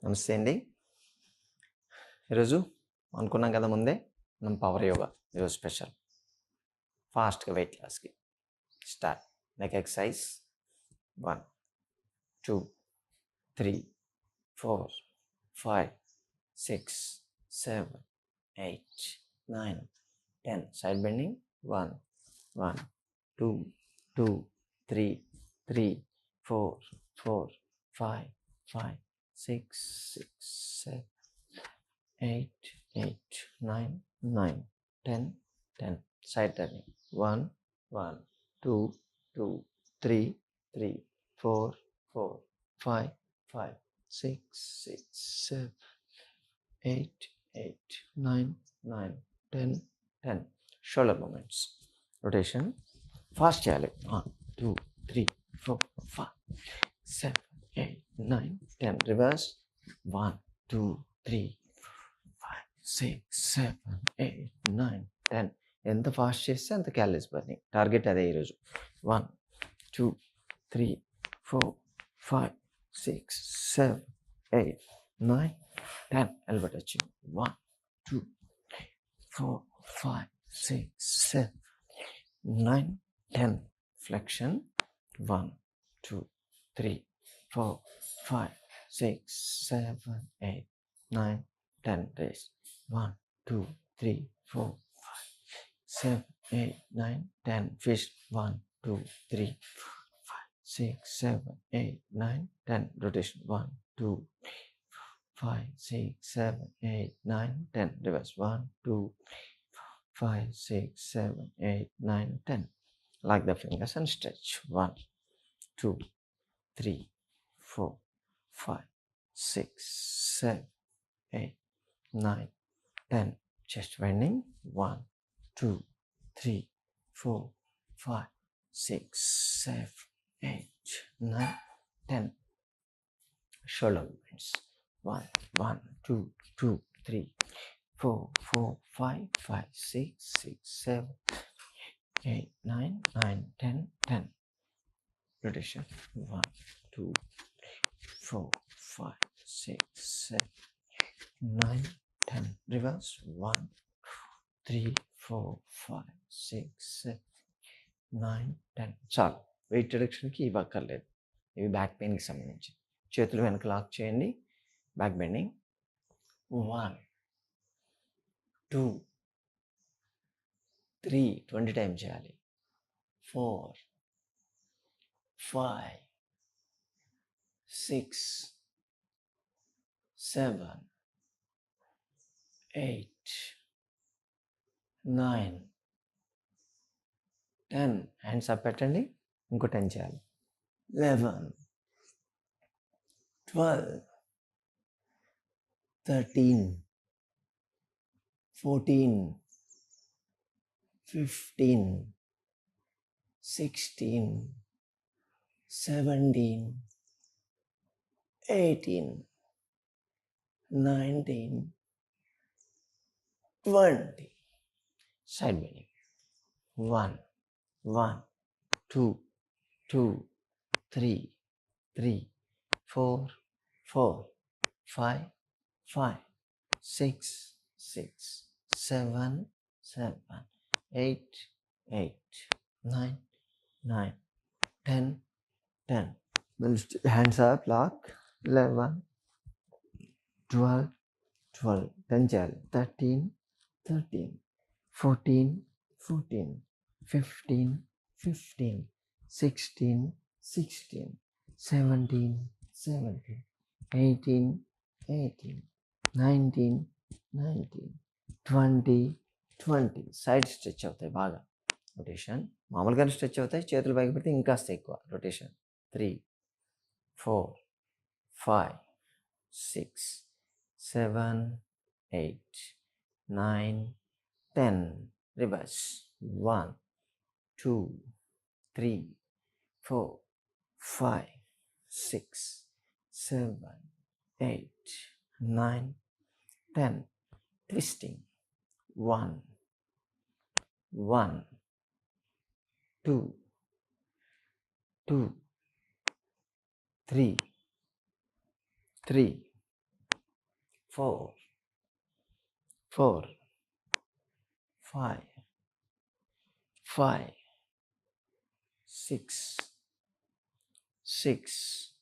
నమస్తే అండి. ఈరోజు అనుకున్నాం కదా ముందే మనం పవర్ యోగా ఈరోజు స్పెషల్ ఫాస్ట్గా వెయిట్ లాస్కి start. Neck exercise 1 2 3 4 5 6 7 8 9 10. Side bending 1 1 2 2 3 3 4 4 5 5 6 6 7 8 8 9 9 10 10. Side turning 1 1 2 2 3 3 4 4 5 5 6 6 7 8 8 9 9 10 10. Shoulder movements. Rotation. Fast చేయాలి. 1 2 3 4 5 7 8 9 10. Reverse. 1 2 3 5 6 7 8 9 10. ఎంత ఫాస్ట్ చేస్తే అంత క్యాలరీస్ బర్నింగ్. టార్గెట్ అదే ఈరోజు. 1 2 3 4 5 6 7 8 9 10. Elbow touch. 1 2 4 5 6 7 9 10. Flexion. 1 2 3 4 5 6 7 8 9 10. Raise. 1 2 3 4 5 7 8 9 10. Fish. 1 2 3 5 6 7 8 9 10. Rotation. 1 2 5 6 7 8 9 10. Reverse. 1 2 5 6 7 8 9 10. Like the fingers and stretch. 1 2 3 4 5 6 7 8 9 10. Chest bending. 1 2 3 4 5 6 7 8 9 10. Shoulder movements. 1 1 2 2 3 4 4 5 5 6 6 7 8 9 9 10 10. Rotation. 1 2 4 5 6 7 9 10. Reverse. 1 3 4 5 6 7 9 10. చాలు. Wait రిడక్షన్కి ఇవి అక్కర్లేదు. ఇవి బ్యాక్ పెయిన్కి సంబంధించి. చేతులు వెనక లాక్ చేయండి. Back bending. 1 2 3 20 టైమ్స్ చేయాలి. 4 5 6 7 8 9 10. హ్యాండ్స్ అప్ పెట్టండి. ఇంకో 10 చేయాలి. 11 12 13 14 15 16 17 18 19 20. Side bending. 1 1 2 2 3 3 4 4 5 5 6 6 7 7 8 8 9 9 10 10. Hands up, lock. 11 12 12. 10 చేయాలి. 13 13 14 14 15 15 16 16 17 17 18 18 19 19 20 20. సైడ్ స్ట్రెచ్ అవుతాయి బాగా. రొటేషన్. మామూలుగానే స్ట్రెచ్ అవుతాయి. చేతులు పైకి పెడితే ఇంకాస్త ఎక్కువ. Rotation. 3 4 5 6 7 8 9 10. Reverse. 1 2 3 4 5 6 7 8 9 10. Twisting. 1 1 2 2 3 3 4, 4, 5, 5, 6, 6,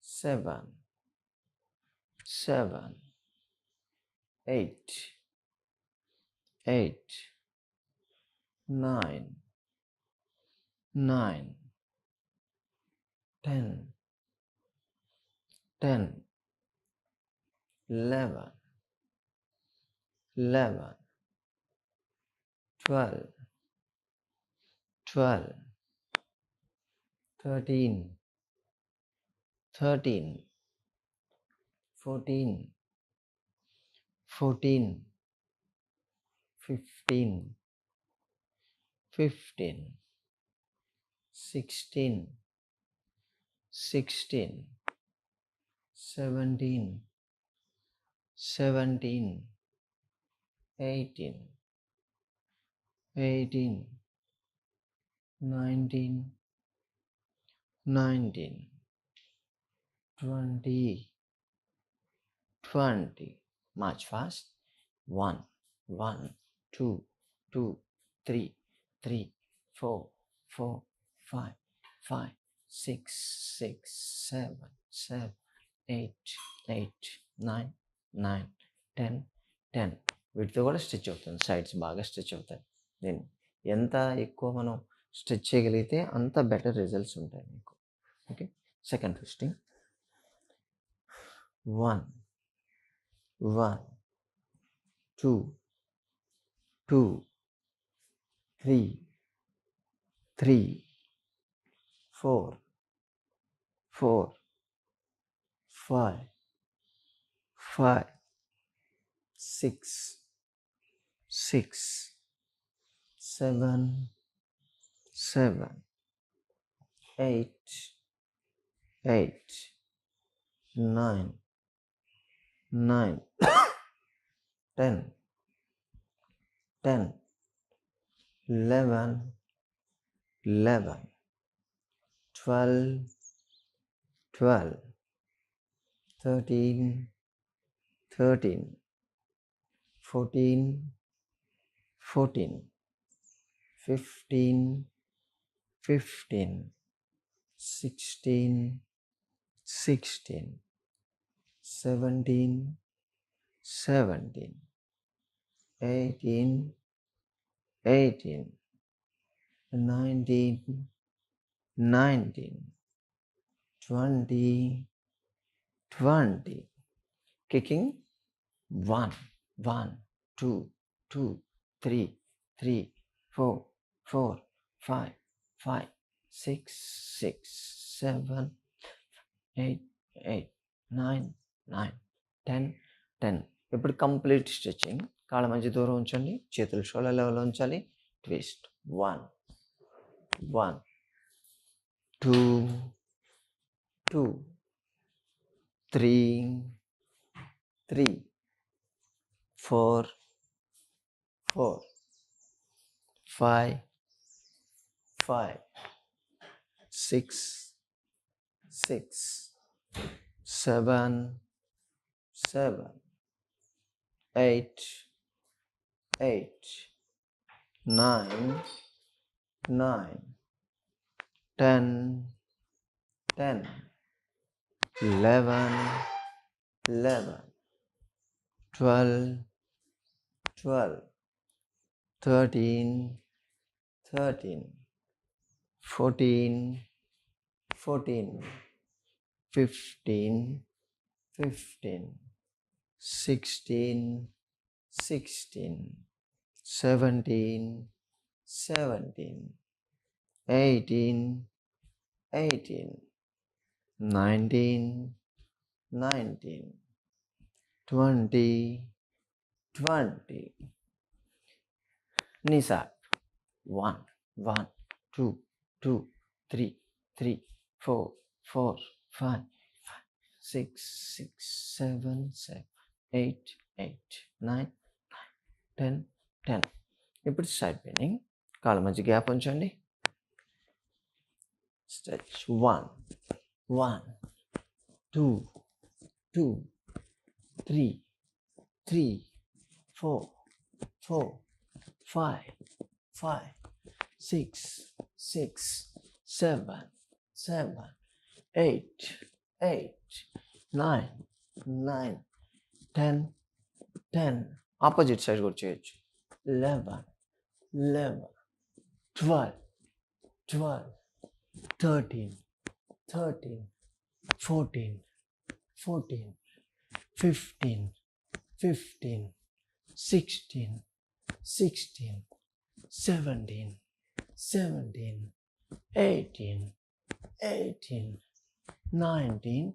7, 7, 8, 8, 9, 9, 10, 10, 11, 11, 12, 12, 13, 13, 14, 14, 15, 15, 16, 16, 17, 17, 18, 18, 19, 19, 20, 20. March fast. 1, 1, 2, 2, 3, 3, 4, 4, 5, 5, 6, 6, 7, 7, 8, 8, 9, 9, 10, 10. వీటితో కూడా స్టిచ్ అవుతుంది. సైడ్స్ బాగా స్టిచ్ అవుతాయి. నేను ఎంత ఎక్కువ మనం స్టిచ్ చేయగలిగితే అంత బెటర్ రిజల్ట్స్ ఉంటాయి మీకు. Okay, second twisting. 1, 1, 2, 2, 3, 3, 4, 4, 5, 5, 6, 6, 7, 7, 8, 8, 9, 9, 10, 10, 11, 11, 12, 12, 13, 13, 14, 14, 15, 15, 16, 16, 17, 17, 18, 18, 19, 19, 20, 20. Kicking 1, 1, 2, 2, 3, 3, 4, 4, 5, 5, 6, 6, 7, 8, 8, 9, 9, 10, 10. ఇప్పుడు కంప్లీట్ స్ట్రెచింగ్. కాళ్ళ మధ్య దూరం ఉంచండి, చేతులు షోల్డర్ లెవెల్ ఉంచాలి. ట్విస్ట్ 1, 1, 2, 2, 3, 3, 4, 4, 5, 5, 6, 6, 7, 7, 8, 8, 9, 9, 10, 10, 11, 11, 12, 12, 13, 13, 14, 14, 15, 15, 16, 16, 17, 17, 18, 18, 19, 19, 20, 20. Knees up. 1, 1, 2, 2, 3, 3, 4, 4, 5, 6, 6, 7, 7, 8, 8, 9, 10, 10. ఇప్పుడు సైడ్ బెండింగ్. కాళ్ళ మధ్య గ్యాప్ ఉంచండి. స్ట్రెచ్ 1, 1, 2, 2, 3, 3, 4, 4, 5, 5, 6, 6, 7, 7, 8, 8, 9, 9, 10, 10. Opposite side కూడా చేయొచ్చు. 11, 11, 12, 12, 13, 13, 14, 14, 15, 15, 16, 16, 17, 17, 18, 18, 19,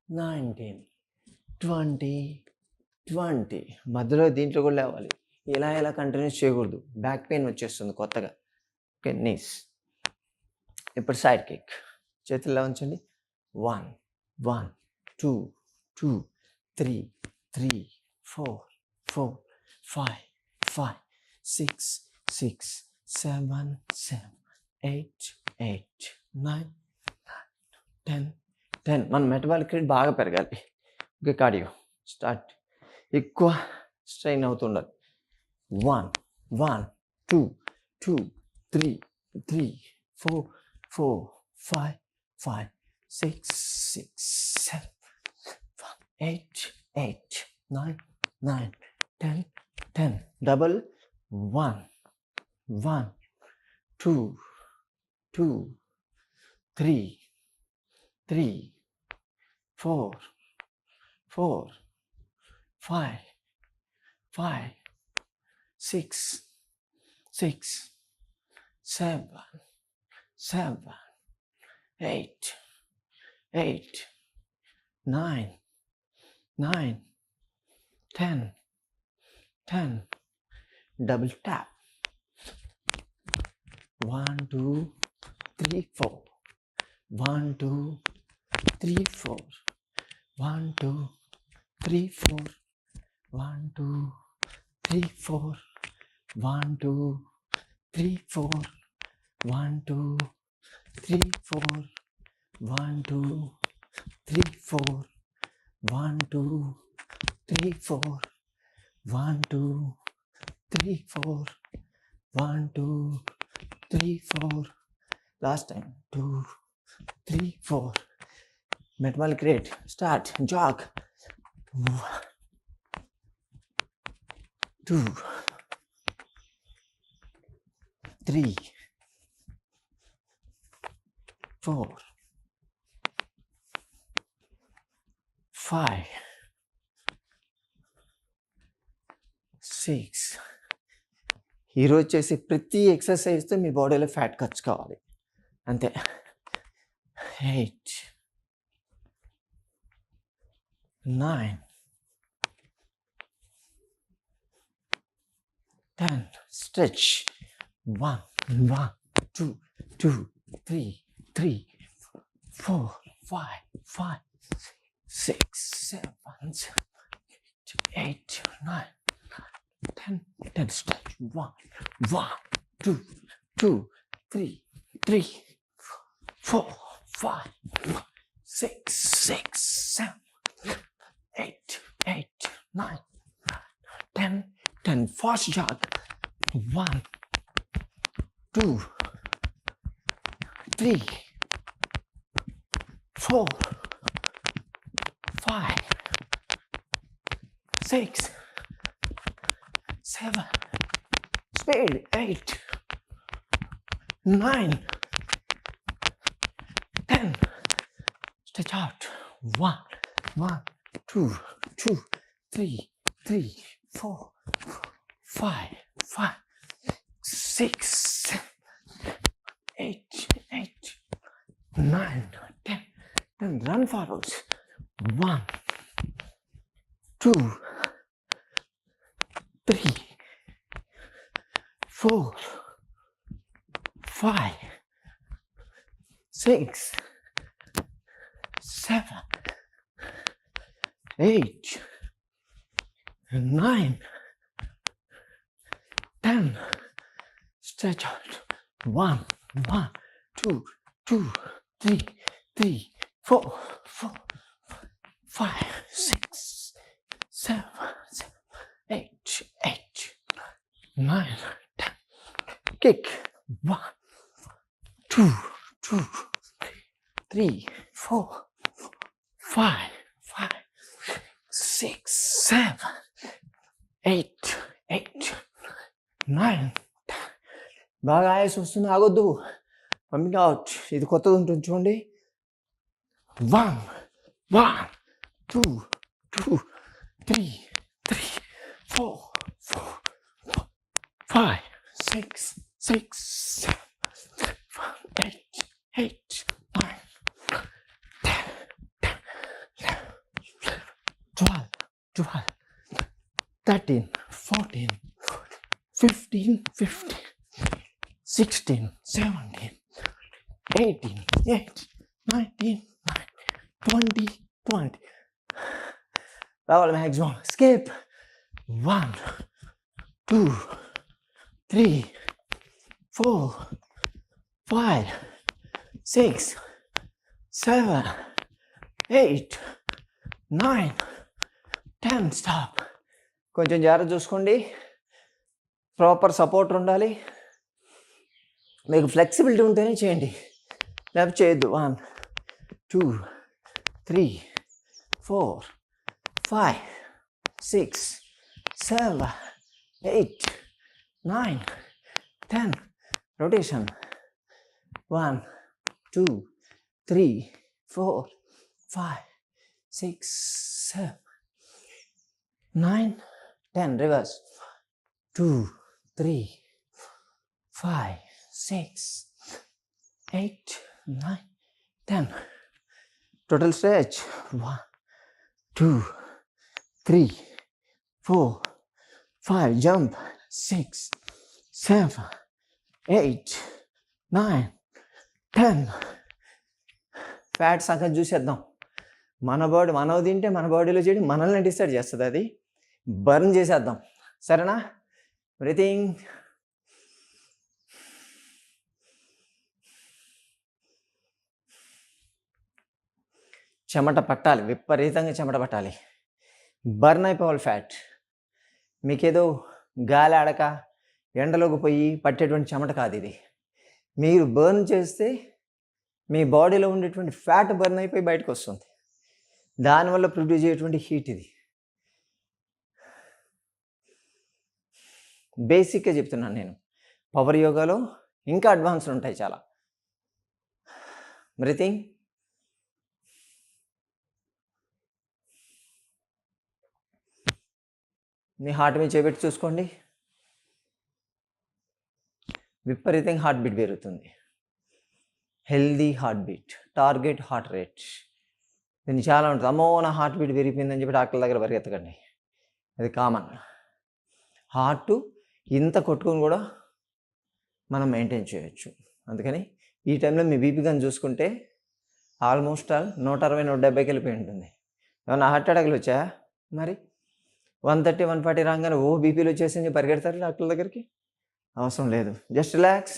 19, 20, 20. మధ్యలో దీంట్లో కూడా లేవాలి. ఇలా కంటిన్యూస్ చేయకూడదు, బ్యాక్ పెయిన్ వచ్చేస్తుంది కొత్తగా. Okay, knees. ఇప్పుడు సైడ్ కిక్. చేతుల్లో ఉంచండి. 1, 1, 2, 2, 3, 3, 4, 4, 5, 5, 6, 6, 7, 7, 8, 8, 9, 10, 10. మన మెటబాలిక్ రేట్ బాగా పెరగాలి. Okay, cardio start. ఎక్కువ strain అవుతుండాలి. 1, 1, 2, 2, 3, 3, 4, 4, 5, 5, 6, 6, 7, 8, 8, 9, 9, 10, 10. Double. 1, 1, 2, 2, 3, 3, 4, 4, 5, 5, 6, 6, 7, 7, 8, 8, 9, 9, 10, 10. Double tap. 1, 2, 3, 4. 1, 2, 3, 4. 1, 2, 3, 4. 1, 2, 3, 4. 1, 2, 3, 4. 1, 2, 3, 4. 1, 2, 3, 4. 1, 2, 3, 4. 1, 2, 3, 4. 1, 2, 3, 4. Last time. 2, 3, 4. Metabolic rate. Start. Jog. 2, 3, 4, 5, 6. ఈరోజు చేసి ప్రతి ఎక్సర్సైజ్తో మీ బాడీలో ఫ్యాట్ ఖర్చు కావాలి అంతే. 8, 9, 10. Stretch. 1, 1, 2, 2, 3, 3, 4, 5, 5, 6, 7, 8, 9, 10, 10. Stretch. 1, 1, 2, 2, 3, 3, 4, 5, 6, 6, 7, 8, 8, 9, 10, 10. Fast jog. 1, 2, 3, 4, 5, 6, 7. Speed. 8, 9, 10. Stretch out. 1, 1, 2, 2, 3, 3, 4, 5, 5, 6, 7, 8, 8, 9, 10. Then run forwards. 1, 2, 3, 4, 5, 6, 7, 8, 9, 10. Stretch out. 1, 1, 2, 2, 3, 3, 4, 4, 5, 6, 8, 9, 10. Kick. 1, 2, 3, 4, 5, 6, 7, 8, 9. బాగా ఆయాసం వస్తుంది, ఆగొద్దు. Pumping out. ఇది కొత్తది ఉంటుంది చూడండి. 1, 2, 3, 4, 5, 6, 7, 8, 9, 10, 12, 13, 14, 15, 16, 17, 18, 19, 20. రావాలి మ్యాక్సిమం. స్కిప్. 1, 2, 3, 4, 5, 6, 7, 8, 9, 10. స్టాప్. కొంచెం జాగ్రత్త చూసుకోండి. ప్రాపర్ సపోర్ట్ ఉండాలి. మీకు ఫ్లెక్సిబిలిటీ ఉంటేనే చేయండి, లేకపోతే చేయొద్దు. 1, 2, 3, 4, 5, 6, 7, 8, 9, 10. Rotation. 1, 2, 3, 4, 5, 6, 7, 9, 10. Reverse. 2, 3, 5, 6, 8, 9, 10. Total stretch. 1, 2, 3, 4, 5. Jump. 6, 7, 8, 9, 10. Fat సంగతి చూసేద్దాం. మన బాడీ మనవి తింటే మన బాడీలో చేయడం మనల్ని డిసైడ్ చేస్తుంది. అది బర్న్ చేసేద్దాం. సరేనా? బ్రీతింగ్. చెమట పట్టాలి, విపరీతంగా చెమట పట్టాలి. బర్న్ అయిపోవాలి ఫ్యాట్. మీకేదో గాలి ఆడక ఎండలోకి పోయి పట్టేటువంటి చెమట కాదు ఇది. మీరు బర్న్ చేస్తే మీ బాడీలో ఉండేటువంటి ఫ్యాట్ బర్న్ అయిపోయి బయటకు వస్తుంది. దానివల్ల ప్రొడ్యూస్ అయ్యేటువంటి హీట్ ఇది. బేసిక్గా చెప్తున్నాను నేను. పవర్ యోగాలో ఇంకా అడ్వాన్స్డ్ ఉంటాయి చాలా. బ్రీతింగ్. మీ హార్ట్ మీద చేపెట్టి చూసుకోండి. విపరీతంగా హార్ట్ బీట్ పెరుగుతుంది. Healthy heart beat, target heart rate. దీన్ని చాలా ఉంటుంది. అమ్మో నా హార్ట్ బీట్ పెరిగిపోయిందని చెప్పి డాక్టర్ దగ్గర పరిగెత్తకండి. అది కామన్. హార్ట్ ఇంత కొట్టుకొని కూడా మనం మెయింటైన్ చేయొచ్చు. అందుకని ఈ టైంలో మీ బీపీ కానీ చూసుకుంటే ఆల్మోస్ట్ 160, 170కి వెళ్ళిపోయి ఉంటుంది. ఏమన్నా హార్ట్ అటాక్లు వచ్చా? మరి 130, 140 రాగానే ఓ బీపీలు వచ్చేసి పరిగెడతారు డాక్టర్ దగ్గరికి. అవసరం లేదు. Just relax.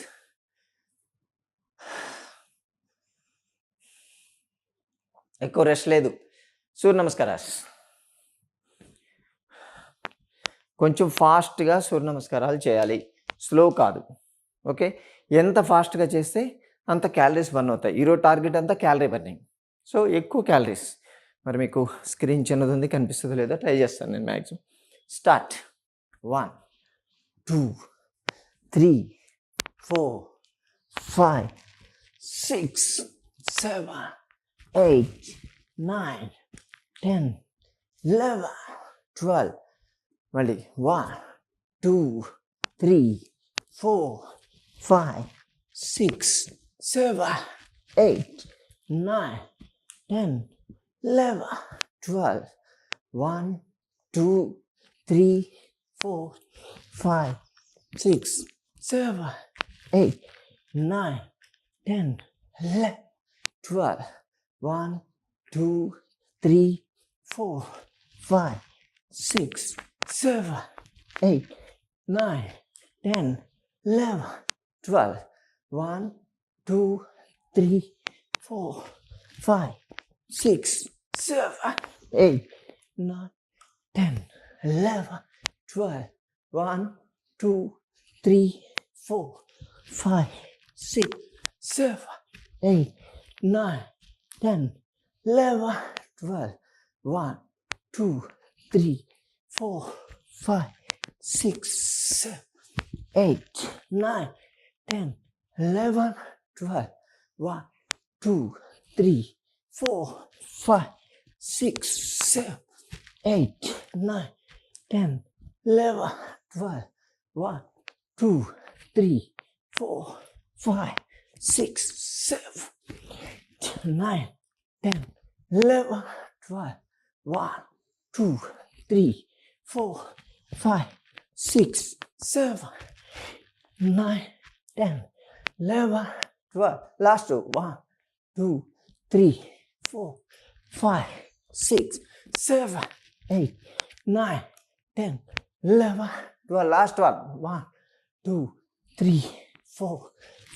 ఎక్కువ రెస్ట్ లేదు. సూర్య నమస్కారాలు. కొంచెం ఫాస్ట్గా సూర్య నమస్కారాలు చేయాలి, స్లో కాదు. ఓకే? ఎంత ఫాస్ట్గా చేస్తే అంత క్యాలరీస్ బర్న్ అవుతాయి. ఈరోజు టార్గెట్ అంతా క్యాలరీ బర్నింగ్. సో ఎక్కువ క్యాలరీస్. మరి మీకు స్క్రీన్ చిన్నది ఉంది, కనిపిస్తుందో లేదో ట్రై చేస్తాను నేను మ్యాక్సిమం. స్టార్ట్. 1, 2, 3, 4, 5, 6, 7, 8, 9, 10, 11, 12. మళ్ళీ 1, 2, 3, 4, 5, 6, 7, 8, 9, 10, 11, 12. 1, 2, 3, 4, 5, 6, 7, 8, 9, 10, 11, 12. 1, 2, 3, 4, 5, 6, 7, 8, 9, 10, 11, 12. 1, 2, 3, 4, 5, 6, 7, 8, 9, 10, 11, 12. 1, 2, 3, 4, 5, 6, 7, 8, 9, 10, 11, 12. 1, 2, 3, 4, 5, 6, 7, 8, 9, 10, 11, 12. 1, 2, 3, 4, 5, 6, 7, 8, 9, 10, 11, 12. 1, 2, 3, 4, 5, 6, 7, 9, 10, 11, 12. 1, 2, 3, 4, 5, 6, 7, 9, 10, 11, 12. Last two. 1, 2, 3, 4, 5, 6, 7, 8, 9, 10, 11, 12. Last one. 1, 2, 3, 4,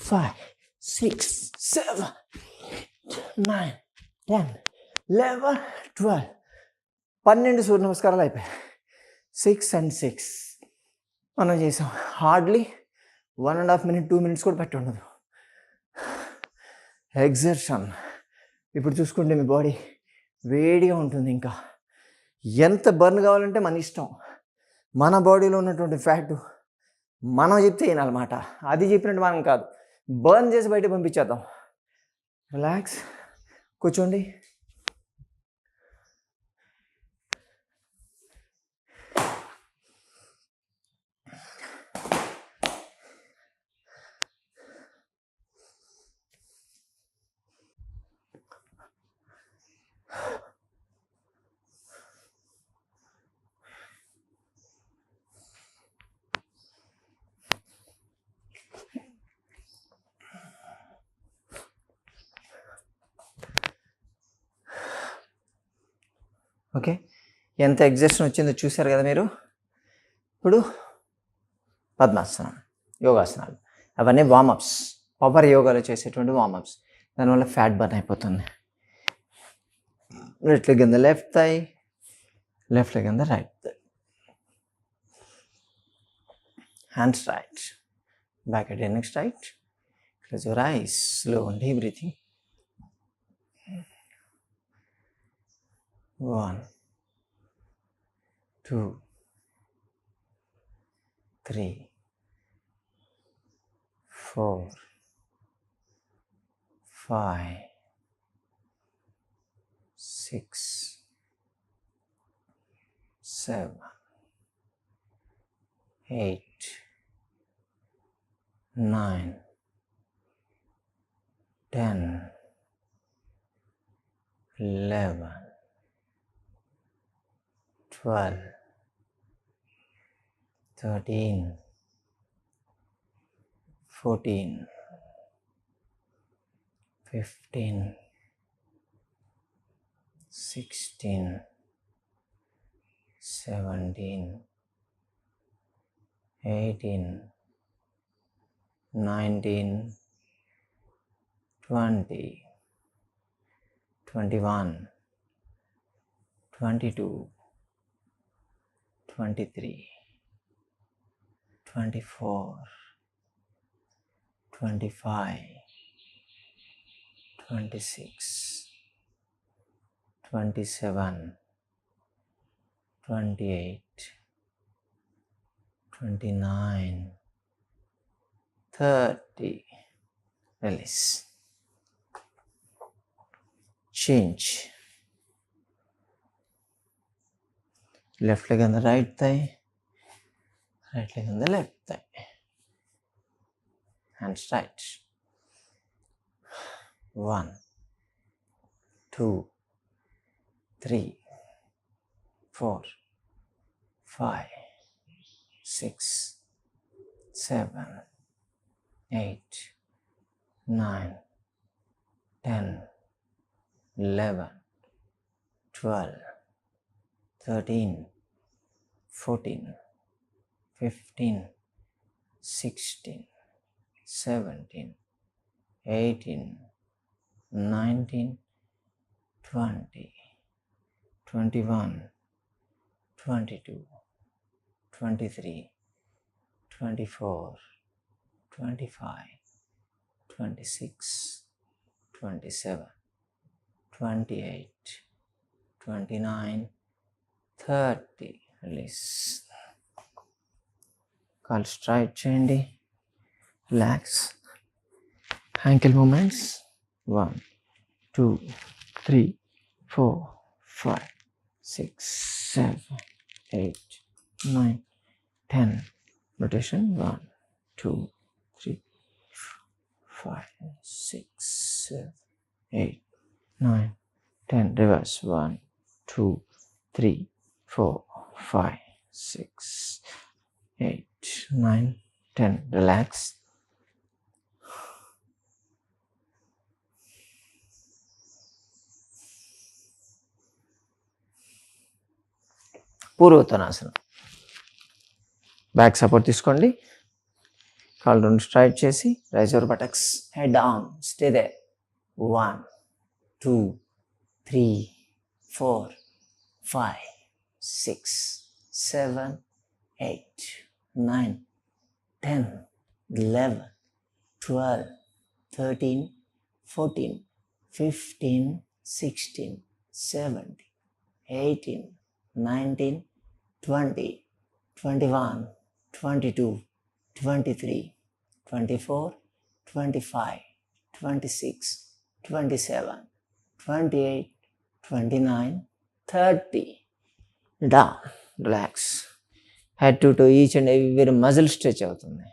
5, 6, 7, 9, 10, 11, 12. 12 సూర్య నమస్కారాలు అయిపోయాయి. 6 and 6 మనం చేసాం. హార్డ్లీ 1.5 minutes 2 minutes కూడా పెట్టి ఉండదు. ఎగ్జర్షన్. ఇప్పుడు చూసుకుంటే మీ బాడీ వేడిగా ఉంటుంది. ఇంకా ఎంత బర్న్ కావాలంటే మన ఇష్టం. మన బాడీలో ఉన్నటువంటి ఫ్యాట్ మనం చెప్తే వినాలన్నమాట. అది చెప్పినట్టు మనం కాదు. బర్న్ చేసి బయట పంపించేద్దాం. రిలాక్స్, కూర్చోండి. ఓకే, ఎంత ఎగ్జర్షన్ వచ్చిందో చూశారు కదా మీరు. ఇప్పుడు పద్మాసనం, యోగాసనాలు అవన్నీ వార్మప్స్. పవర్ యోగాలో చేసేటువంటి వార్మప్స్. దానివల్ల ఫ్యాట్ బర్న్ అయిపోతుంది. Right leg in the left thigh, left leg in the right thigh. Hands right, back at your neck straight. Close your eyes, slow and deep breathing. 1, 2, 3, 4, 5, 6, 7, 8, 9, 10, 11, 12, 13, 14, 15, 16, 17, 18, 19, 20, 21, 22, 23, 24, 25, 26, 27, 28, 29, 30. Release. Change. Left leg on the right thigh, right leg on the left thigh. Hands straight. 1, 2, 3, 4, 5, 6, 7, 8, 9, 10, 11, 12, 13, 14, 15, 16, 17, 18, 19, 20, 21, 22, 23, 24, 25, 26, 27, 28, 29, 30. Release. కాల్ straight చేయండి. Relax. Ankle movements. 1, 2, 3, 4, 5, 6, 7, 8, 9, 10. Rotation. 1, 2, 3, 5, 6, 7, 8, 9, 10. Reverse. 1, 2, 3, 4, 5, 6, 8, 9, 10. Relax. పూర్వోత్తనాసనం. Back support తీసుకోండి. కాళ్ళు రెండు straight చేసి raise your buttocks. Head down. Stay there. 1, 2, 3, 4, 5, 6, 7, 8, 9, 10, 11, 12, 13, 14, 15, 16, 17, 18, 19, 20, 21, 22, 23, 24, 25, 26, 27, 28, 29, 30. Down. Relax. Head to toe, each and every muscle stretch అవుతుంది.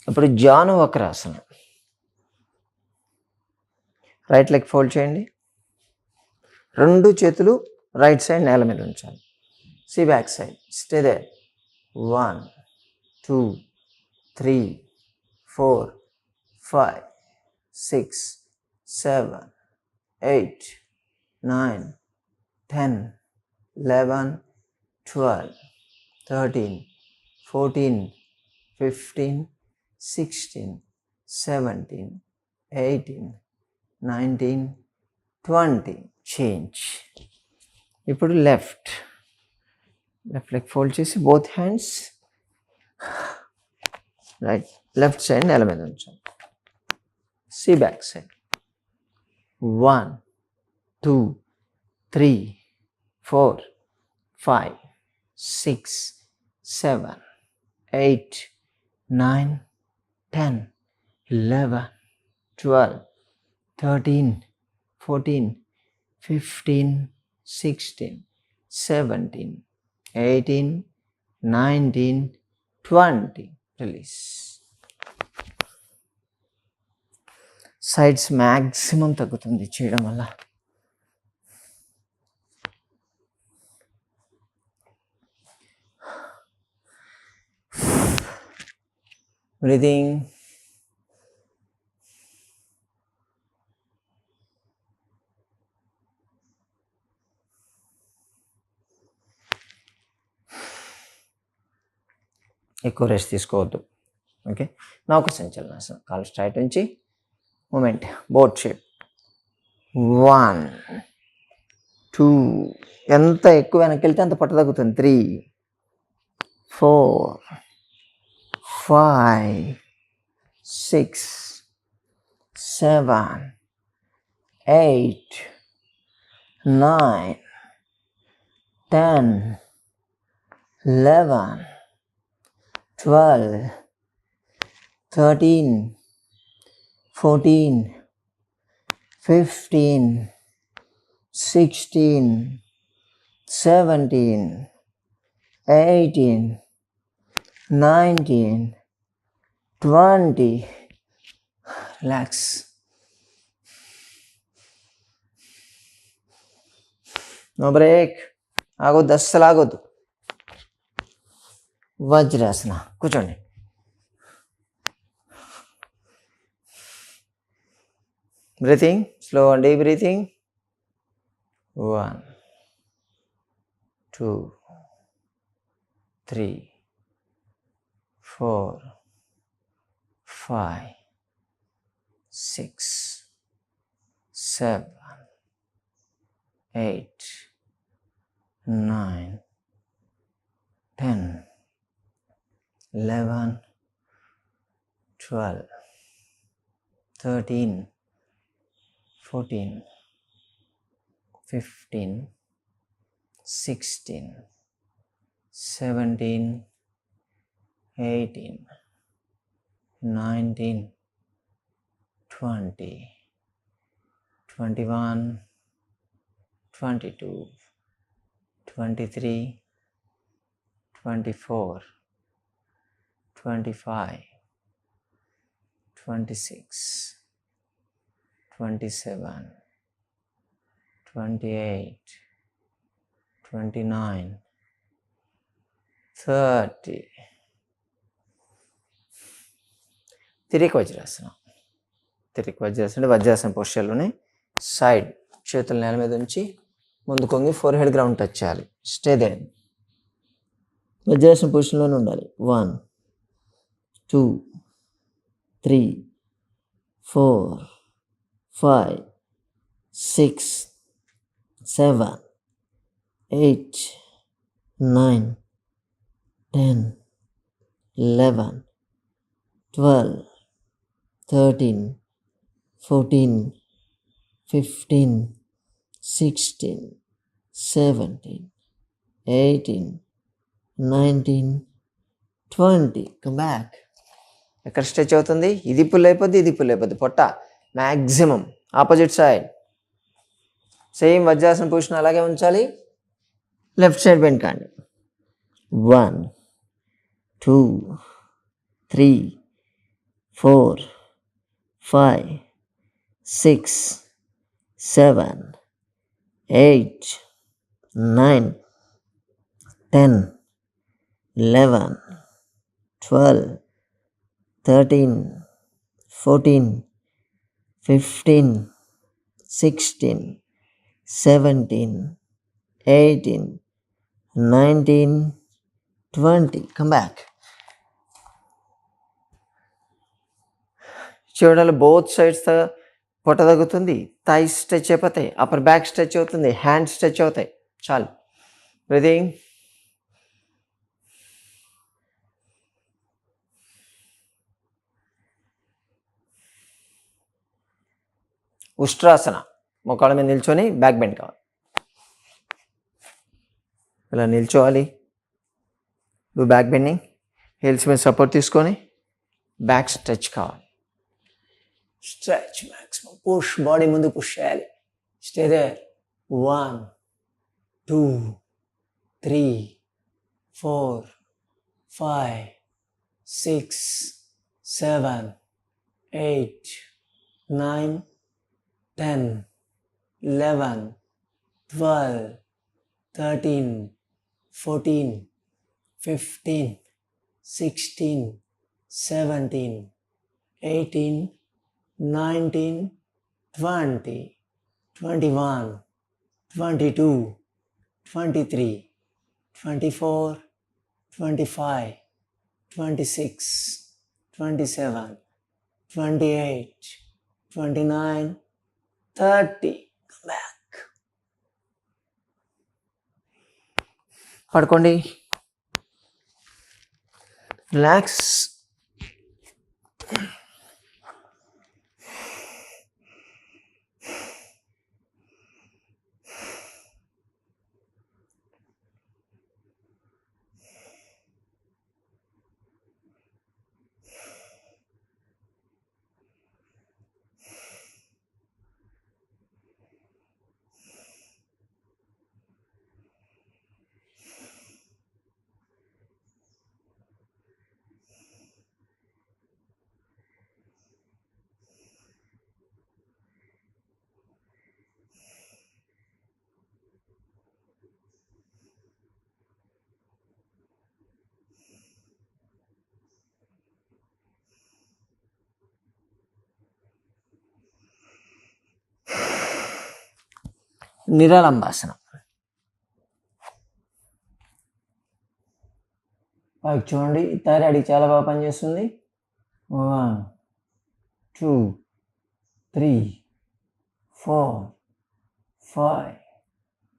ఇప్పుడు జాను వక్రాసనం. రైట్ లెగ్ ఫోల్డ్ చేయండి. రెండు చేతులు రైట్ సైడ్ నేల మీద ఉంచాలి. See back side. Stay there. 1, 2, 3, 4, 5, 6, 7, 8, 9, 10, 11, 12, 13, 14, 15, 16, 17, 18, 19, 20. Change. ఇప్పుడు లెఫ్ట్ లెగ్ ఫోల్డ్ చేసి బోత్ హ్యాండ్స్ లెఫ్ట్ సైడ్ నేల మీద ఉంచాలి. See back side. 1, 2, 3, 4, 5, 6, 7, 8, 9, 10, 11, 12, 13, 14, 15, 16, 17, 18, 19, 20. Release. Sides maximum తగ్గుతుంది చేయడం వల్ల. బ్రీదింగ్. ఎక్కువ రెస్ట్ తీసుకోవద్దు. ఓకే. నౌక సంచలనాసనం. కాళ్ళు స్ట్రైట్ ఉంచి మూమెంట్ బోట్ షేప్. 1, 2. ఎంత ఎక్కువ వెనక్కి వెళ్తే అంత పట్టు తగ్గుతుంది. 3, 4, 5, 6, 7, 8, 9, 10, 11, 12, 13, 14, 15, 16, 17, 18, 19, 20. రిలాక్స్. No break. ఆగొద్దు, అస్సలు ఆగొద్దు. వజ్రాసన. కూర్చోండి. Breathing, slow and deep breathing. 1, 2, 3, 4, 5, 6, 7, 8, 9, 10, 11, 12, 13, 14, 15, 16, 17, 18, 19, 20, 21, 22, 23, 24, 25, 26, 27, 28, 29, 30. తిరిగి వజ్రాసనం. తిరిగి వజ్రాసనం వజ్రాసనం పొజిషన్లోనే సైడ్ చేతులు నేల మీద ఉంచి ముందు కొంగి ఫోర్ హెడ్ గ్రౌండ్ టచ్ చేయాలి. Stay there. వజ్రాసనం పొజిషన్లోనే ఉండాలి. 1, 2, 3, 4, 5, 6, 7, 8, 9, 10, 11, 12, 13, 14, 15, 16, 17, 18, 19, 20. Come back. ఎక్కడ స్ట్రెచ్ అవుతుంది? ఇది పుల్ అయిపోద్ది, ఇది పుల్ అయిపోద్ది. పొట్ట maximum opposite side. Same Vajrasana position అలాగే ఉంచాలి. లెఫ్ట్ సైడ్ బెండ్ కాండి. 1, 2, 3, 4, 5, 6, 7, 8, 9, 10, 11, 12, 13, 14, 15, 16, 17, 18, 19, 20. Come back. చూడాలి బోత్ సైడ్స్ పొట్ట తగ్గుతుంది. థైస్ స్ట్రెచ్ అయిపోతాయి. అప్పర్ బ్యాక్ స్ట్రెచ్ అవుతుంది. హ్యాండ్స్ స్ట్రెచ్ అవుతాయి. చాలు. బ్రీదింగ్. ఉష్ట్రాసన. మోకాళ్ళ మీద నిల్చొని బ్యాక్ బెండ్ కావాలి. ఇలా నిల్చోవాలి. నువ్వు బ్యాక్ బెండింగ్. హీల్స్ మీద సపోర్ట్ తీసుకొని బ్యాక్ స్ట్రెచ్ కావాలి. Stretch maximum. పుష్. బాడీ ముందు పుష్ చేయాలి. Stay there. 1, 2, 3, 4, 5, 6, 7, 8, 9, 10, 11, 12, 13, 14, 15, 16, 17, 18, 19, 20, 21, 22, 23, 24, 25, 26, 27, 28, 29, 30. Come back. పడుకోండి. రిలాక్స్. నిరాలంబాసనం. పైకి చూడండి, థైరాయిడ్కి చాలా బాగా పనిచేస్తుంది. 1 2 3 4 5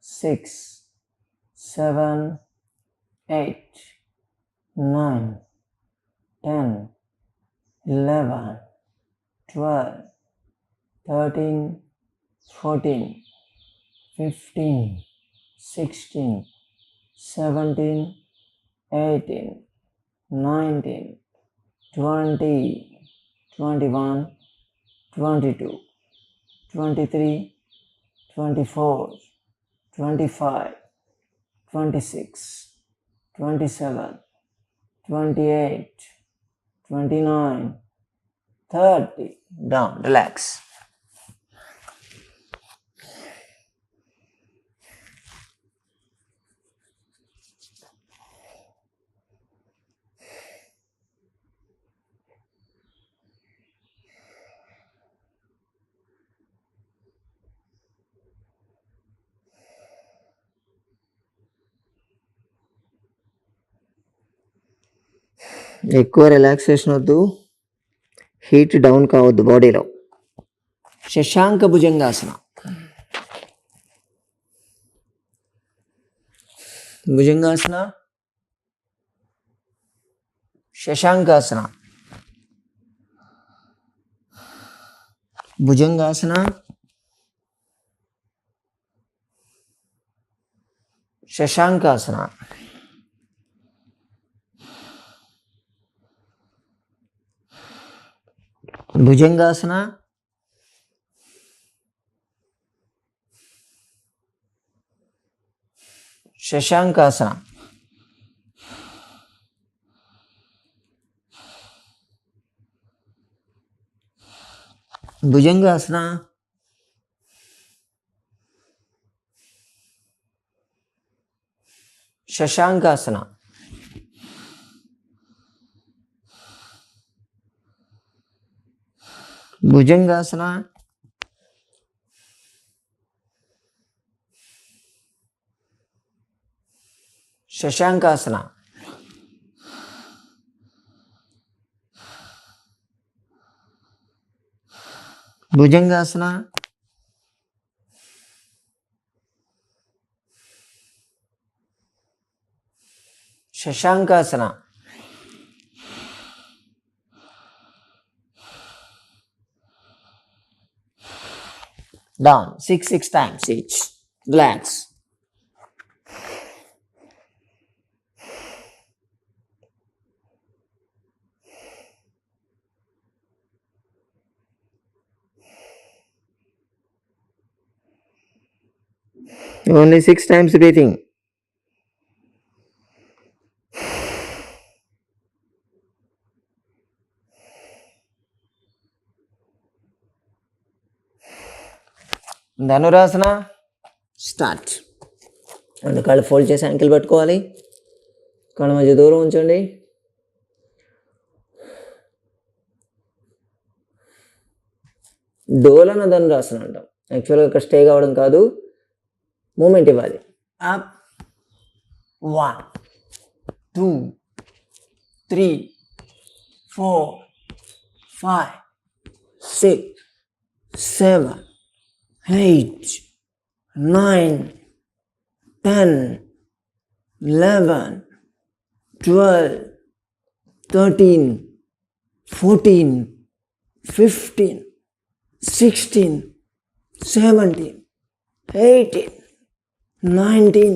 6 7 8 9 10 11 12 13 14 15 16 17 18 19 20 21 22 23 24 25 26 27 28 29 30. Down, relax. ఎక్కువ రిలాక్సేషన్ వద్దు, హీట్ డౌన్ కావద్దు బాడీలో. శశాంక భుజంగాసన. భుజంగాసన, శశాంకాసన, భుజంగాసన, శశాంకాసన. భుజంగాసన, శశాంకాసన. భుజంగాసన, శశాంకాసన. భుజంగాసన, శశాంకాసన. భుజంగాసన, శశాంకాసన. Down 6 times each. Relax. Only 6 times breathing. ధనురాసన. స్టార్ట్. రెండు కాళ్ళు ఫోల్డ్ చేసి యాంకిల్ పట్టుకోవాలి, కాళ్ళ మధ్య దూరం ఉంచండి. డోలన ధనురాసన అంటాం. యాక్చువల్గా ఇక్కడ స్టే కావడం కాదు, మూమెంట్ ఇవ్వాలి. అప్ 1 2 3 4 5 6 7 8 9 10 11 12 13 14 15 16 17 18 19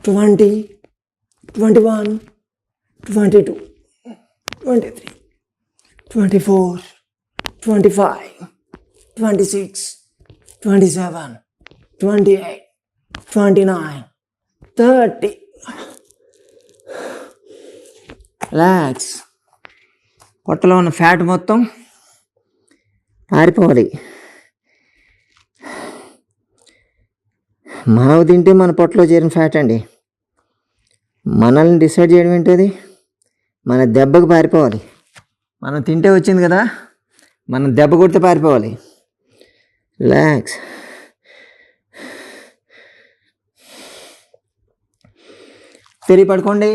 20 21 22 23 24 25 26 27 28 29 30. రిలాక్స్. పొట్టలో ఉన్న ఫ్యాట్ మొత్తం పారిపోవాలి. మనం తింటే మన పొట్టలో చేరిన ఫ్యాట్ అండి. మనల్ని డిసైడ్ చేయడం ఏంటది? మన దెబ్బకు పారిపోవాలి. మనం తింటే వచ్చింది కదా, మనం దెబ్బ కొడితే పారిపోవాలి. రిలాక్స్. తిరిగి పడుకోండి.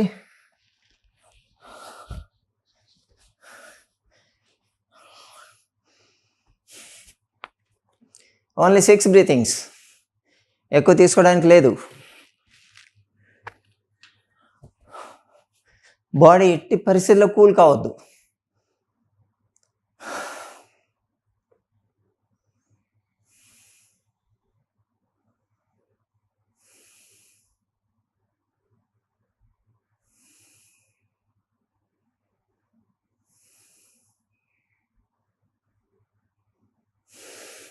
ఓన్లీ 6 బ్రీతింగ్స్, ఎక్కువ తీసుకోవడానికి లేదు. బాడీ ఎట్టి పరిస్థితుల్లో కూల్ కావద్దు.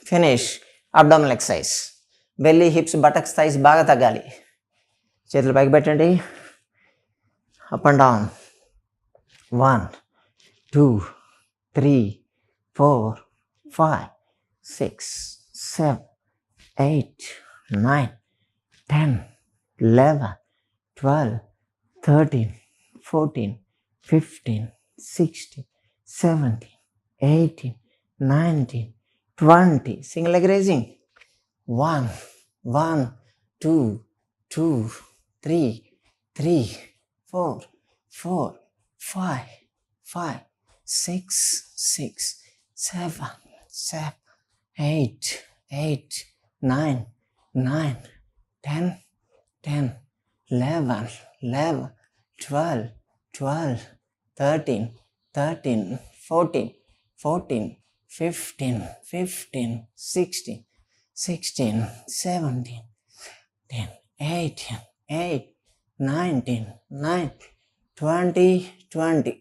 Finish. Abdominal exercise. Belly, hips, buttocks, thighs బాగా తగ్గాలి. చేతులు పైకి పెట్టండి. Up and down. 1 2 3 4 5 6 7 8 9 10 11 12 13 14 15 16 17 18 19 20. Single leg raising. 1 1 2 2 3 3 4 4 5 5 6 6 7 7 8 8 9 9 10 10 11 11 12 12 13 13 14 14 15 15 16 16 17 10 18 8 19 9 20 20.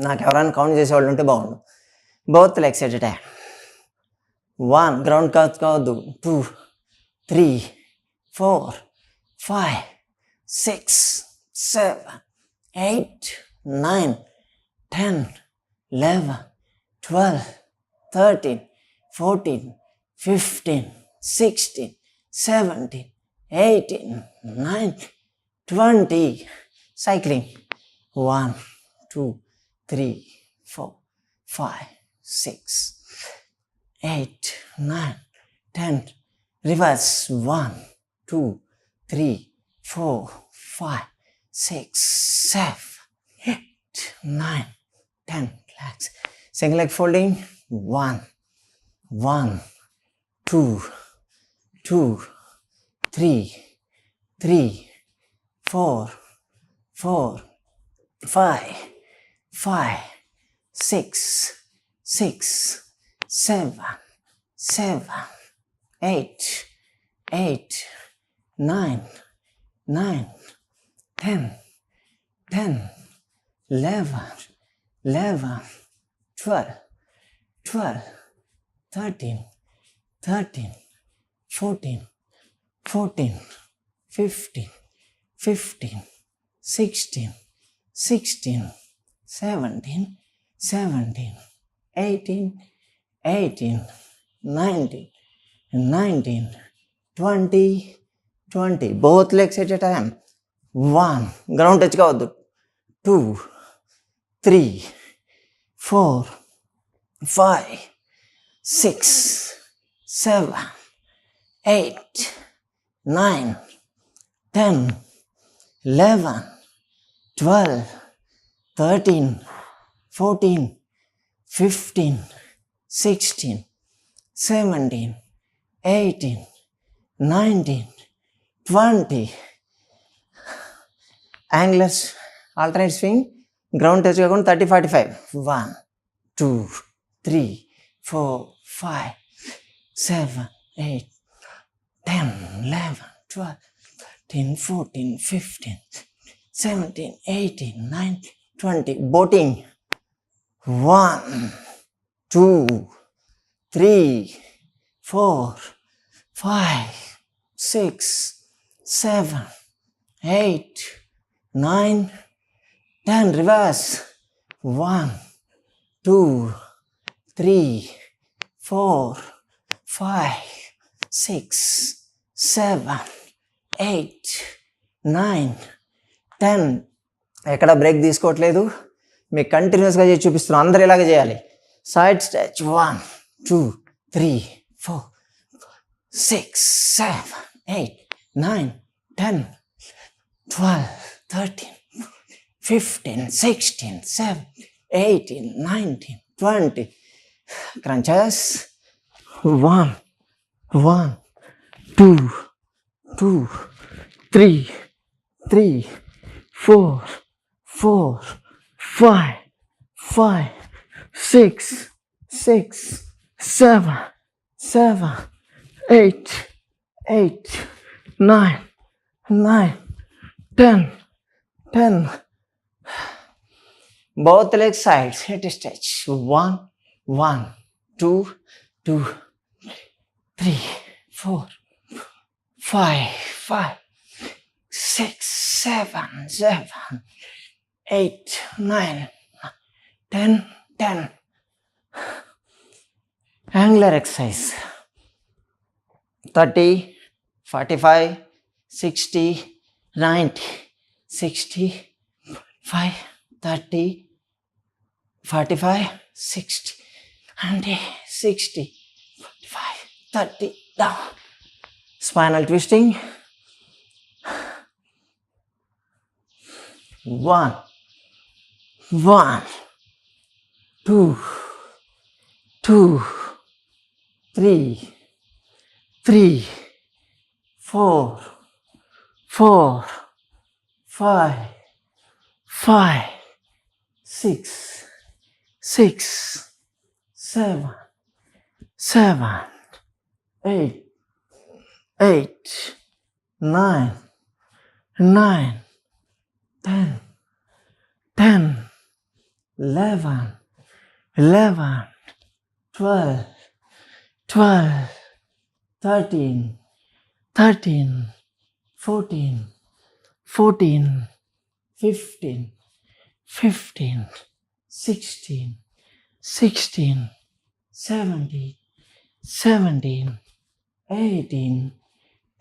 నాకు ఎవరైనా కౌంట్ చేసేవాళ్ళు ఉంటే బాగుండు. Both legs at a time. 1 ground కావద్దు. 2 3 4 5 6 7 8 9 10 11 12 13 14 15 16 17 18 19 20. Cycling. 1 2 3 4 5 6 8 9 10. Reverse. 1 2 3 4 5 6 7 8 9 10. Relax. Single leg folding. 1 1 2 2 3 3 4 4 5 5 6 6 7 7 8 8 9 9 10 10 11 11 12 12 13 13 14 14 15 15 16 16 17 17 18 18 19 19 20 20. Both legs at a time. 1 ground touch కావద్దు. 2 3 4 5 6 7 8 9 10 11 12 13 14 15 16 17 18 19 20. Anglers alternate swing. Ground touch కాకుండా 30 45. 1 2 3 4 5 7 8 10 11 12 13 14 15 17 18 19 20. Boating. 1 2 3 4 5 6 7 8 9 10. Reverse. 1 2 3 4 5 6 7 8 9 10. ఎక్కడ break తీసుకోవట్లేదు, మీకు కంటిన్యూస్గా చేసి చూపిస్తున్నాం. అందరూ ఇలాగే చేయాలి. Side stretch. 1 2 3 4 6 7 8 9 10 12, 13, 15, 16, 17, 18, 19, 20. Crunches. 1, 1, 2, 2, 3, 3, 4, 4, 5, 5, 6, 6, 7, 7, 8, 8, 9, 9, 10, 10. Both leg sides, hit stretch. 1, 1, 2, 2, 3, 4, 5, 5, 6, 7, 7, 8, 9, 10, 10. Angular exercise. 30, 45, 60, 90, 60, 5, 30, 45, 60, 90, 60, 45, 30, down. Spinal twisting. 1, 1, 2, 2, 3, 3, 4, 4, 5, 5, 6, 6, 7, 7, 8, 8, 9, 9, 10, 10, 11, 11, 12, 12, 13, 13, 14, 14, 15, 15, 16, 16, 17, 17, 18,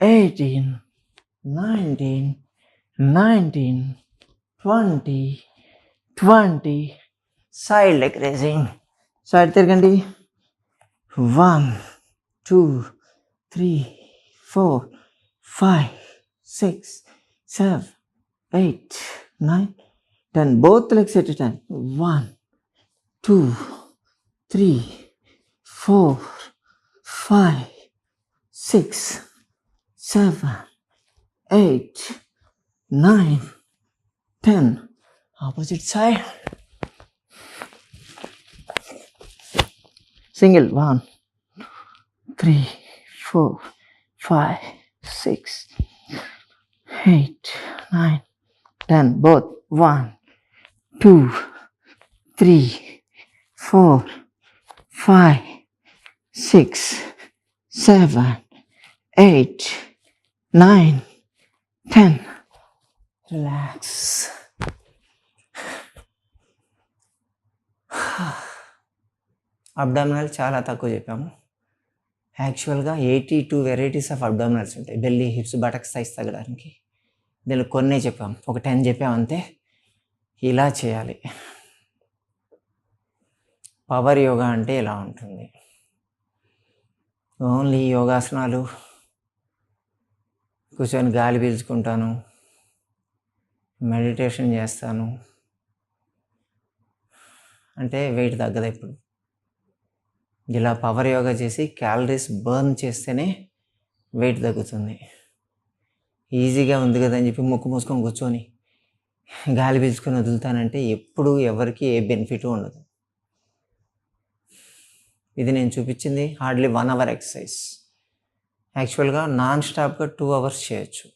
18, 19, 19, 20, 20. Side leg raising. Side తిరగండి. 1, 2, 3, 4, 5, 6, 7, 8, 9, 10. Both legs at a time. 1, 2, 3, 4, 5, 6, 7, 8, 9, 10. Opposite side. Single. 1, 3, 4, 5, 6, 8, 9, 10. Both. 1, 2, 3, 4, 5, 6, 7, 8, 9, 10. Relax. Abdominal చాలా తక్కువ చెప్పాము. యాక్చువల్గా 82 వెరైటీస్ ఆఫ్ అబ్డామినల్స్ ఉంటాయి. Belly, hips, buttocks size తగ్గడానికి. దీనిలో కొన్నే చెప్పాము, ఒక 10 చెప్పామంతే. ఇలా చేయాలి. పవర్ యోగా అంటే ఇలా ఉంటుంది. ఓన్లీ యోగాసనాలు, కూర్చొని గాలి పీల్చుకుంటాను, మెడిటేషన్ చేస్తాను అంటే వెయిట్ తగ్గదు ఇప్పుడు. ఇలా పవర్ యోగా చేసి క్యాలరీస్ బర్న్ చేస్తేనే వెయిట్ తగ్గుతుంది. ఈజీగా ఉంది కదా అని చెప్పి ముక్కు మూసుకొని కూర్చొని గాలి పీల్చుకొని వదులుతానంటే ఎప్పుడు ఎవరికి ఏ బెనిఫిట్ ఉండదు. ఇది నేను చూపించింది హార్డ్లీ 1 అవర్ ఎక్సర్సైజ్. యాక్చువల్గా నాన్ స్టాప్గా 2 అవర్స్ చేయొచ్చు.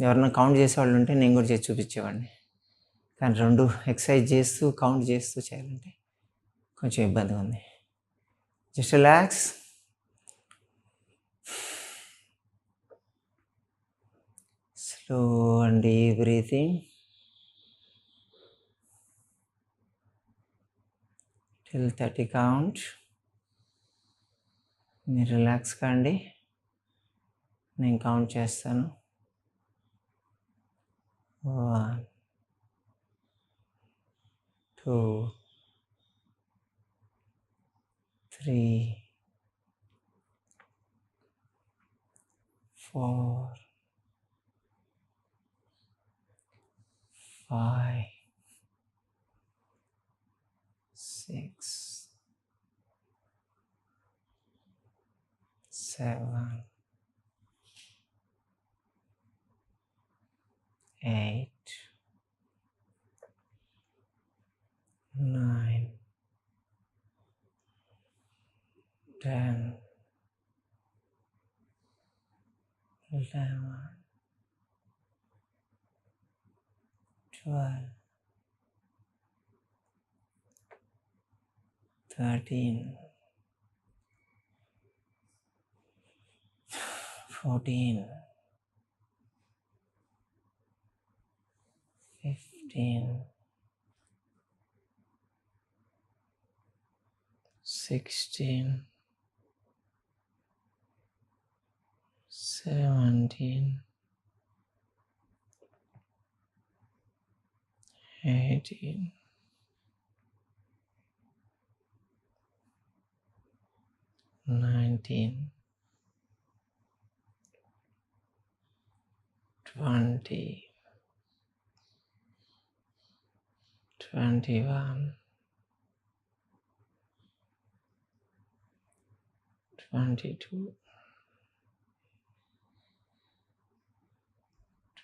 ఎవరన్నా కౌంట్ చేసేవాళ్ళు ఉంటే నేను కూడా చేసి చూపించేవాడిని. కానీ 2 ఎక్సర్సైజ్ చేస్తూ కౌంట్ చేస్తూ చేయాలంటే కొంచెం ఇబ్బందిగా ఉంది. Just relax. Slow and deep breathing till 30 count. మీరు రిలాక్స్ కాండి, నేను కౌంట్ చేస్తాను. 1, 2, 3, 4, 5, 6, 7, 8, 9, 10, 11, 12, 13, 14, 15, 16, 17, 18, 19, 20, 21, 22,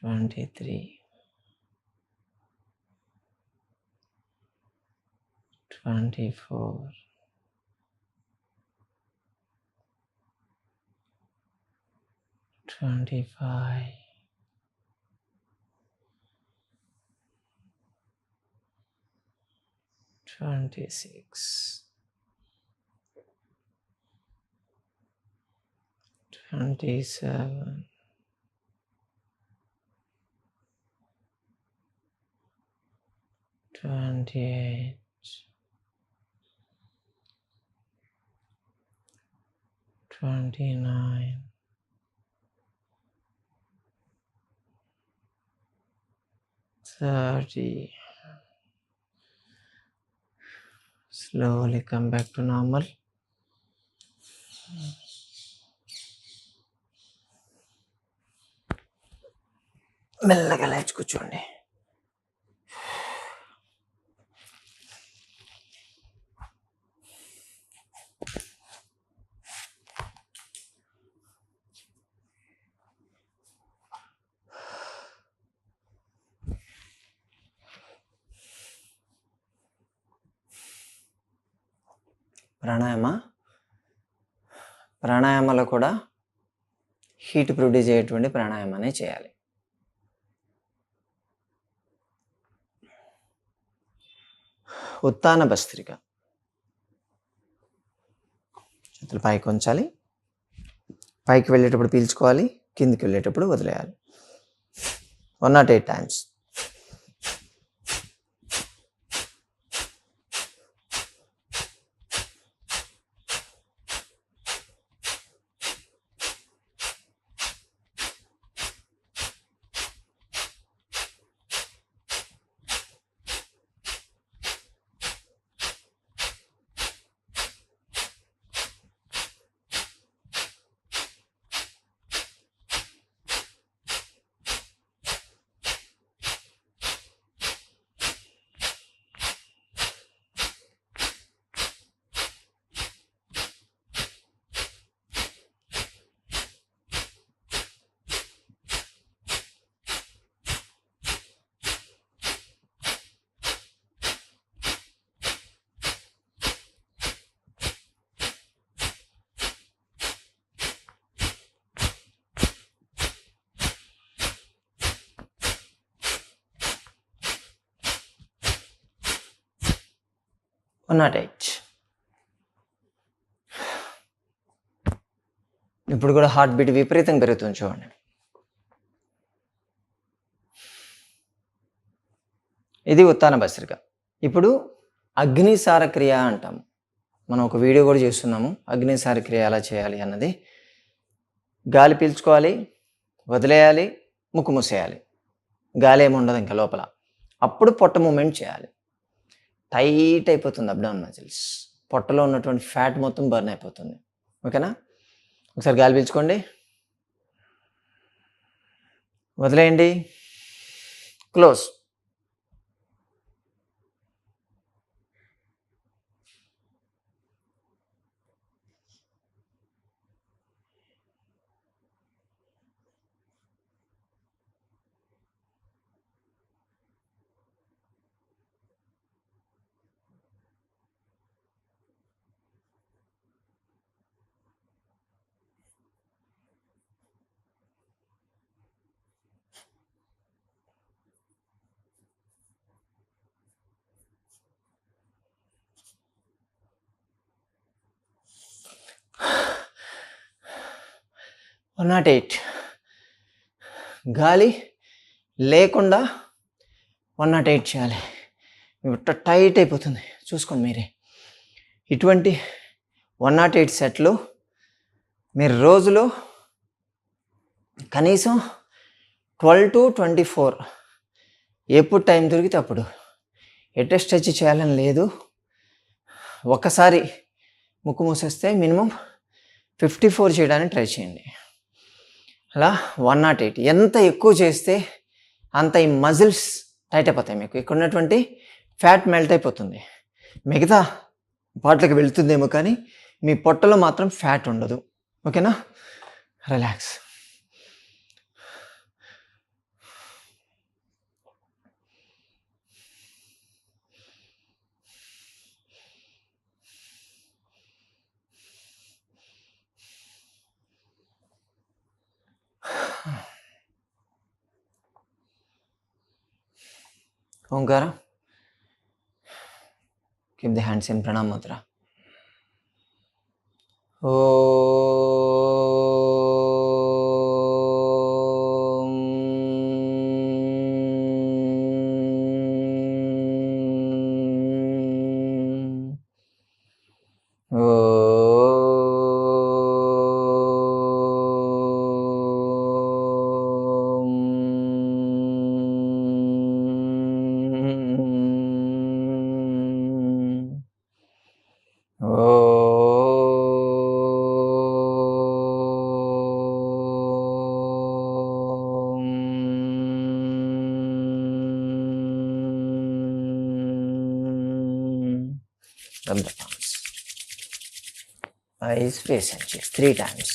23, 24, 25, 26, 27, 28, 29, 30. Slowly come back to normal. మెల్లగా లేచి కూర్చోండి. ప్రాణాయామాలో కూడా హీట్ ప్రొడ్యూస్ అయ్యేటువంటి ప్రాణాయామాన్ని చేయాలి. ఉత్తాన భస్త్రిక. చేతులు పైకి ఉంచాలి. పైకి వెళ్ళేటప్పుడు పీల్చుకోవాలి, కిందికి వెళ్ళేటప్పుడు వదిలేయాలి. 108 times. ఇప్పుడు కూడా హార్ట్ బీట్ విపరీతంగా పెరుగుతుంది చూడండి. ఇది ఉత్తాన భస్త్రిక. ఇప్పుడు అగ్నిసార క్రియ అంటాము. మనం ఒక వీడియో కూడా చేస్తున్నాము అగ్నిసార క్రియ ఎలా చేయాలి అన్నది. గాలి పీల్చుకోవాలి, వదిలేయాలి, ముక్కు మూసేయాలి. గాలి ఏమి ఉండదు ఇంకా లోపల. అప్పుడు పొట్ట మూమెంట్ చేయాలి. టైట్ అయిపోతుంది అబ్డామినల్ మజిల్స్. పొట్టలో ఉన్నటువంటి ఫ్యాట్ మొత్తం బర్న్ అయిపోతుంది. ఓకేనా? ఒకసారి గాలి పీల్చుకోండి, వదిలేయండి. క్లోజ్. One not eight. గాలి లేకుండా 108 చేయాలి. టైట్ అయిపోతుంది, చూసుకోండి మీరే. ఇటువంటి 108 సెట్లు మీరు రోజులో కనీసం 12 to 24 ఎప్పుడు టైం దొరికితే అప్పుడు ఎట్ట స్ట్రెచ్ చేయాలని లేదు. ఒక్కసారి ముక్కు మూసేస్తే మినిమం 54 చేయడానికి ట్రై చేయండి. అలా 108. ఎంత ఎక్కువ చేస్తే అంత ఈ మజిల్స్ టైట్ అయిపోతాయి. మీకు ఇక్కడ ఉన్నటువంటి ఫ్యాట్ మెల్ట్ అయిపోతుంది. మిగతా పార్ట్లకు వెళ్తుందేమో కానీ మీ పొట్టలో మాత్రం ఫ్యాట్ ఉండదు. ఓకేనా? Relax. Omkara. Keep the hands in pranam mudra. Rub the palms. Eyes, face and cheeks 3 times.